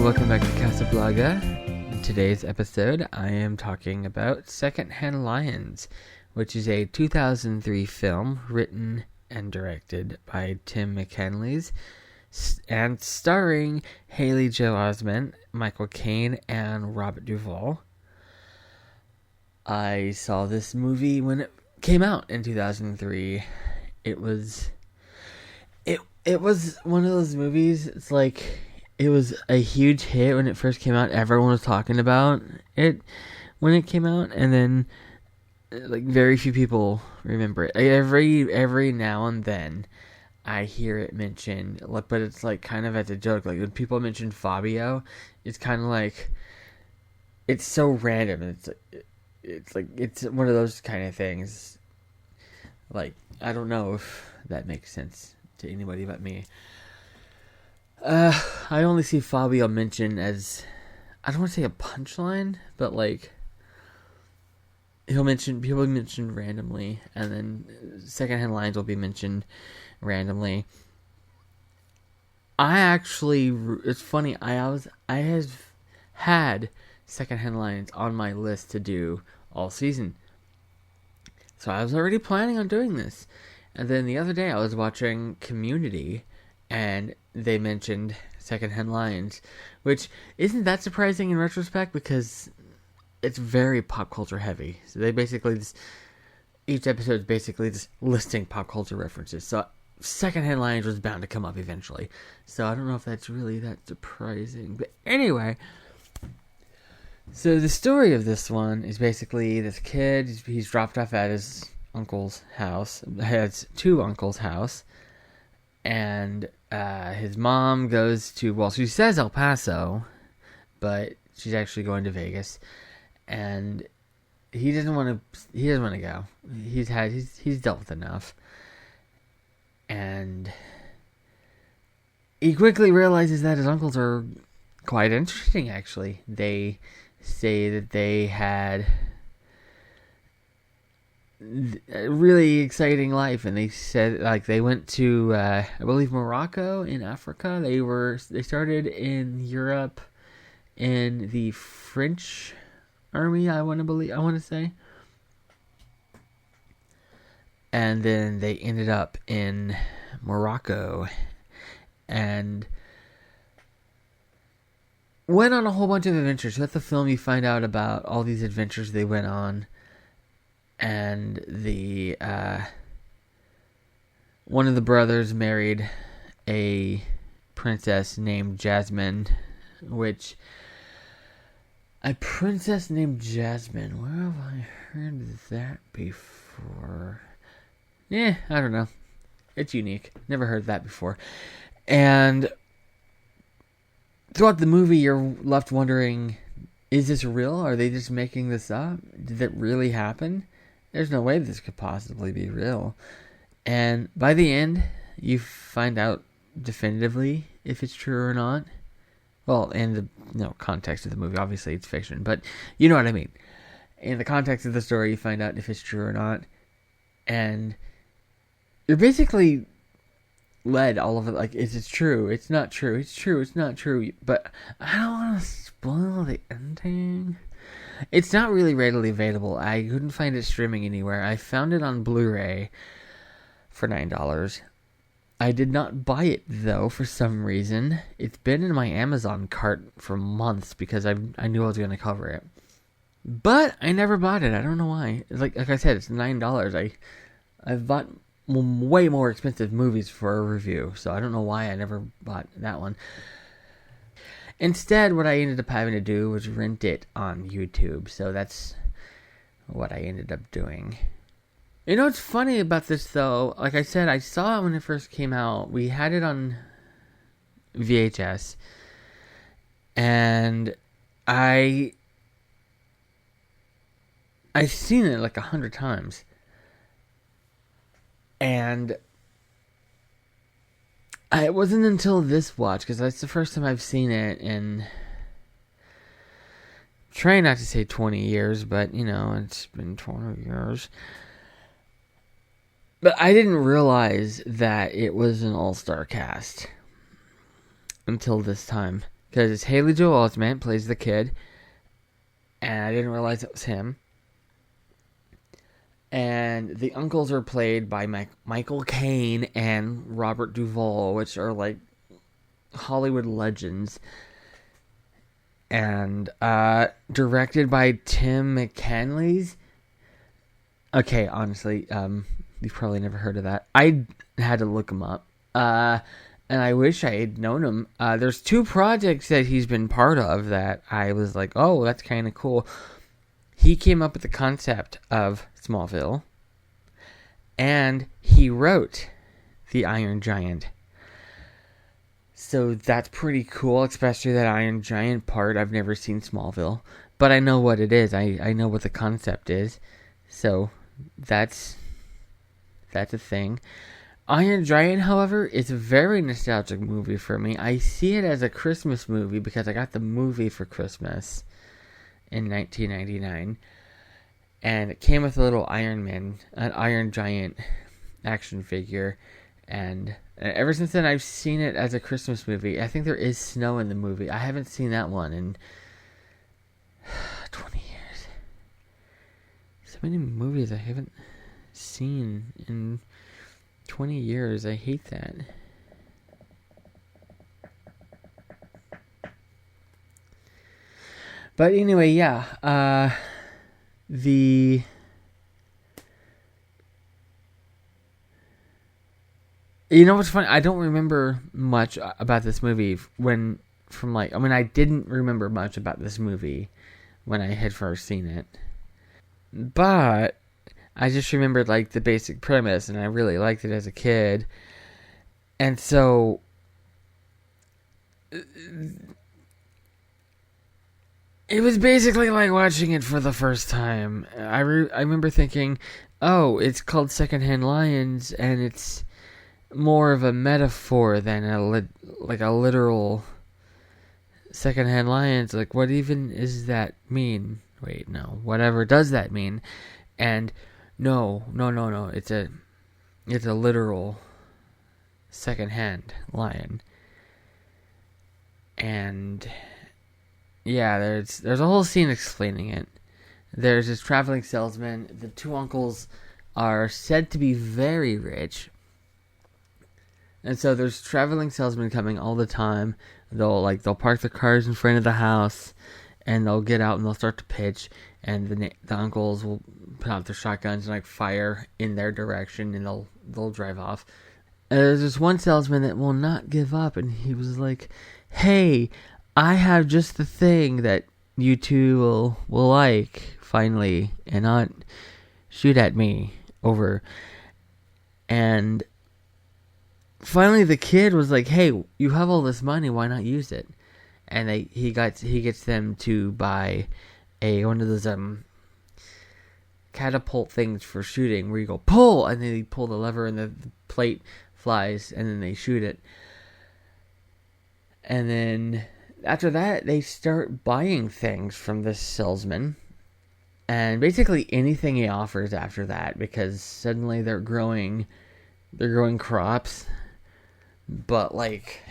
welcome back to Casablanca. In today's episode, I am talking about Secondhand Lions, which is a 2003 film written and directed by Tim McCanlies and starring Haley Joel Osment, Michael Caine, and Robert Duvall. I saw this movie when it came out in 2003. It was one of those movies. It's like it was a huge hit when it first came out. Everyone was talking about it when it came out, and then like very few people remember it. Like, every now and then, I hear it mentioned, but it's like kind of as a joke. Like when people mention Fabio, it's kind of like it's so random. It's one of those kind of things. Like I don't know if that makes sense to anybody but me. I only see Fabio mentioned as, I don't want to say a punchline, but like people mention randomly, and then Secondhand Lions will be mentioned randomly. It's funny. I have had Secondhand Lions on my list to do all season, so I was already planning on doing this. And then the other day I was watching Community, and they mentioned Secondhand Lions, which isn't that surprising in retrospect because it's very pop culture heavy. So they basically each episode is basically just listing pop culture references. So Secondhand Lions was bound to come up eventually. So I don't know if that's really that surprising. But anyway, so the story of this one is basically this kid, he's dropped off at his uncle's house. Has two uncles' house. And his mom goes to, well, she says El Paso, but she's actually going to Vegas. And he doesn't want to go. He's dealt with enough. And he quickly realizes that his uncles are quite interesting, actually. They say that they had a really exciting life, and they said like they went to I believe Morocco in Africa. They started in Europe in the French army, I want to say, and then they ended up in Morocco and went on a whole bunch of adventures. Throughout the film, you find out about all these adventures they went on. And the one of the brothers married a princess named Jasmine, which where have I heard that before? I don't know. It's unique. Never heard that before. And throughout the movie, you're left wondering, is this real? Are they just making this up? Did it really happen? There's no way this could possibly be real. And by the end, you find out definitively if it's true or not. Well, in the context of the movie, obviously it's fiction, but you know what I mean. In the context of the story, you find out if it's true or not. And you're basically led all of it, like, is it true? It's not true. It's true. It's not true. But I don't want to spoil the ending. It's not really readily available. I couldn't find it streaming anywhere. I found it on Blu-ray for $9. I did not buy it, though, for some reason. It's been in my Amazon cart for months because I knew I was going to cover it. But I never bought it. I don't know why. Like I said, it's $9. I've bought way more expensive movies for a review, so I don't know why I never bought that one. Instead, what I ended up having to do was rent it on YouTube. So that's what I ended up doing. You know what's funny about this, though? Like I said, I saw it when it first came out. We had it on VHS. And I've seen it like 100 times. And it wasn't until this watch, because that's the first time I've seen it in, trying not to say 20 years, but, it's been 20 years. But I didn't realize that it was an all-star cast until this time. because it's Haley Joel Osment plays the kid, and I didn't realize it was him. And the uncles are played by Michael Caine and Robert Duvall, which are like Hollywood legends. And directed by Tim McCanlies. Okay, honestly, you've probably never heard of that. I had to look him up. And I wish I had known him. There's 2 projects that he's been part of that I was like, oh, that's kind of cool. He came up with the concept of Smallville, and he wrote The Iron Giant. So that's pretty cool, especially that Iron Giant part. I've never seen Smallville, but I know what it is. I know what the concept is. So that's a thing. Iron Giant, however, is a very nostalgic movie for me. I see it as a Christmas movie because I got the movie for Christmas in 1999. And it came with a little an Iron Giant action figure. And ever since then, I've seen it as a Christmas movie. I think there is snow in the movie. I haven't seen that one in 20 years. So many movies I haven't seen in 20 years. I hate that. But anyway, yeah. You know what's funny? I don't remember much about this movie I didn't remember much about this movie when I had first seen it. But I just remembered like the basic premise, and I really liked it as a kid. And so it was basically like watching it for the first time. I remember thinking, oh, it's called Secondhand Lions, and it's more of a metaphor than a literal Secondhand Lions. Like, what even does that mean? Wait, no. Whatever does that mean? And no. It's a literal secondhand lion. And yeah, there's a whole scene explaining it. There's this traveling salesman. The 2 uncles are said to be very rich. And so there's traveling salesmen coming all the time. They'll park their cars in front of the house, and they'll get out and they'll start to pitch, and the uncles will put out their shotguns and like fire in their direction, and they'll drive off. And there's this one salesman that will not give up, and he was like, "Hey, I have just the thing that you two will like finally, and not shoot at me over." And finally, the kid was like, "Hey, you have all this money. Why not use it?" And he gets them to buy one of those catapult things for shooting, where you go pull, and then they pull the lever, and the plate flies, and then they shoot it. And then after that, they start buying things from this salesman, and basically anything he offers after that, because suddenly they're growing crops. But like,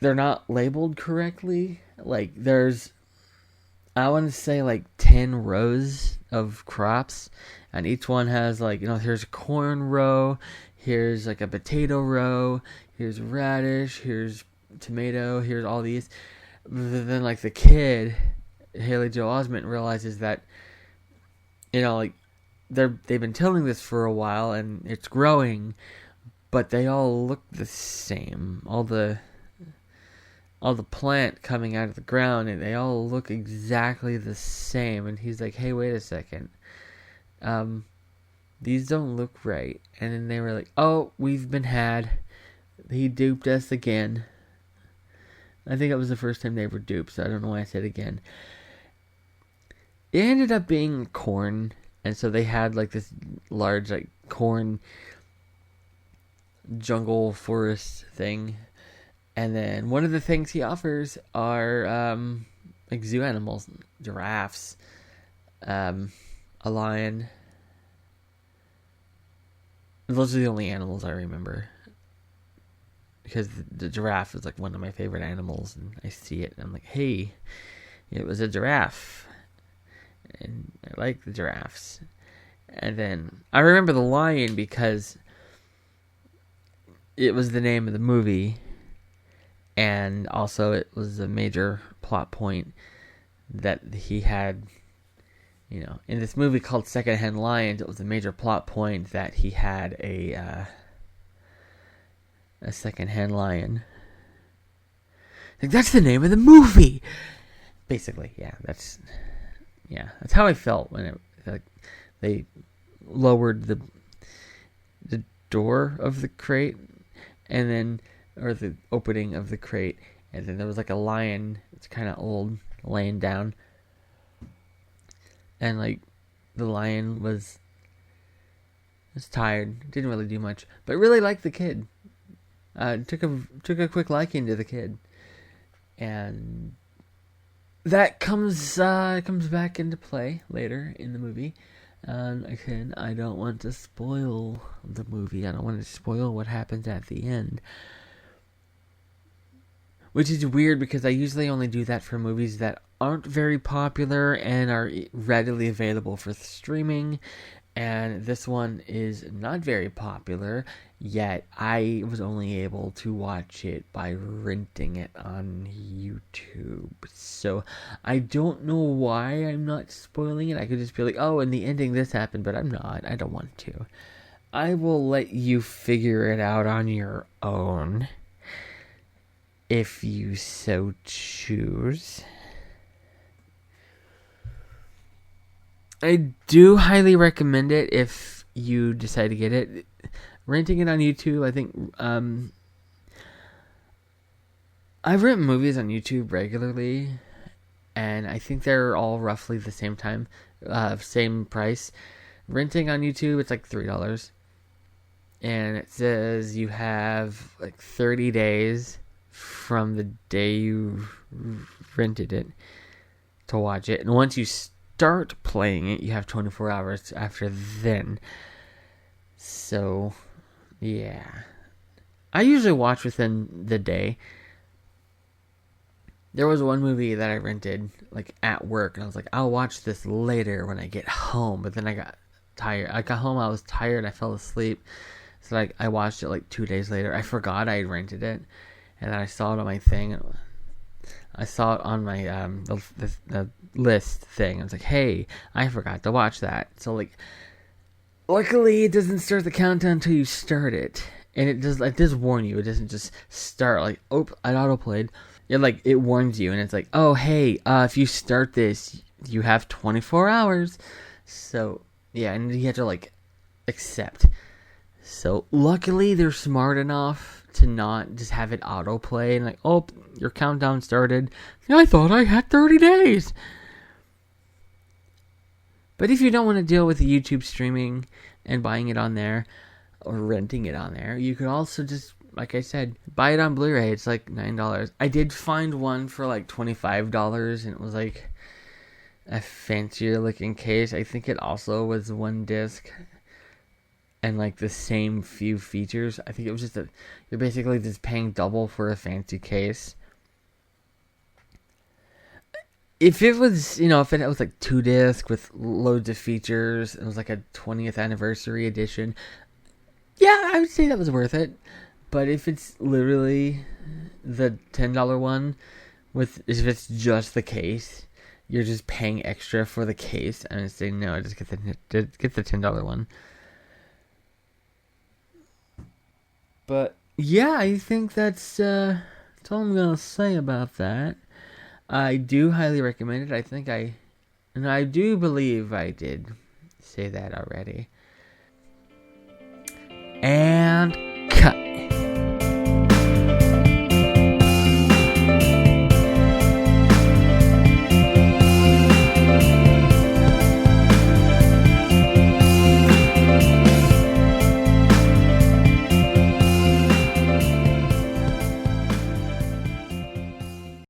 they're not labeled correctly. Like, there's, I want to say like 10 rows of crops, and each one has like, here's a corn row, here's like a potato row, here's radish, here's tomato, here's all these. But then like the kid, Haley Joel Osment, realizes that, like they've been tilling this for a while and it's growing, but they all look the same. All the plant coming out of the ground, and they all look exactly the same. And he's like, "Hey, wait a second. These don't look right." And then they were like, "Oh, we've been had. He duped us again." I think it was the first time they were duped, so I don't know why I said again. It ended up being corn, and so they had like this large like corn jungle forest thing. And then one of the things he offers are like zoo animals, giraffes, a lion. Those are the only animals I remember. because the giraffe is like one of my favorite animals, and I see it and I'm like, hey, it was a giraffe, and I like the giraffes. And then I remember the lion because it was the name of the movie, and also it was a major plot point that he had. In this movie called Secondhand Lions, it was a major plot point that he had a secondhand lion. Like, that's the name of the movie, basically. That's how I felt when they lowered the door of the crate, and then, or the opening of the crate, and then there was like a lion. It's kind of old, laying down. And like the lion was tired, didn't really do much, but really liked the kid. Took a quick liking to the kid, and that comes back into play later in the movie. Again, I don't want to spoil the movie. I don't want to spoil what happens at the end. Which is weird because I usually only do that for movies that aren't very popular and are readily available for streaming. And this one is not very popular, yet I was only able to watch it by renting it on YouTube. So I don't know why I'm not spoiling it. I could just be like, oh, in the ending this happened, but I'm not. I don't want to. I will let you figure it out on your own, if you so choose. I do highly recommend it if you decide to get it. Renting it on YouTube, I think, I've rented movies on YouTube regularly, and I think they're all roughly the same time, same price. Renting on YouTube, it's like $3, and it says you have like 30 days from the day you rented it to watch it, and once you start playing it, you have 24 hours after then. So yeah, I usually watch within the day. There was one movie that I rented like at work, and I was like, I'll watch this later when I get home, but then I got tired. I got home, I was tired, I fell asleep, so like I watched it like 2 days later. I forgot I rented it, and then I saw it on my thing. I saw it on my the list thing. I was like, hey, I forgot to watch that. So like, luckily it doesn't start the countdown until you start it, and it does warn you. It doesn't just start like, oh, it auto-played. It warns you, and it's like, oh, hey, if you start this, you have 24 hours. So yeah, and you have to like accept. So luckily they're smart enough to not just have it autoplay and like, oh, your countdown started. I thought I had 30 days. But if you don't want to deal with the YouTube streaming and buying it on there or renting it on there, you could also just, like I said, buy it on Blu-ray. It's like $9. I did find one for like $25, and it was like a fancier looking case. I think it also was one disc and like the same few features. I think it was just you're basically just paying double for a fancy case. If it was, if it was like 2 disc with loads of features, it was like a 20th anniversary edition, yeah, I would say that was worth it. But if it's literally the $10 one, if it's just the case, you're just paying extra for the case. I'm gonna say no, just get the $10 one. But yeah, I think that's all I'm gonna say about that. I do highly recommend it. I do believe I did say that already. And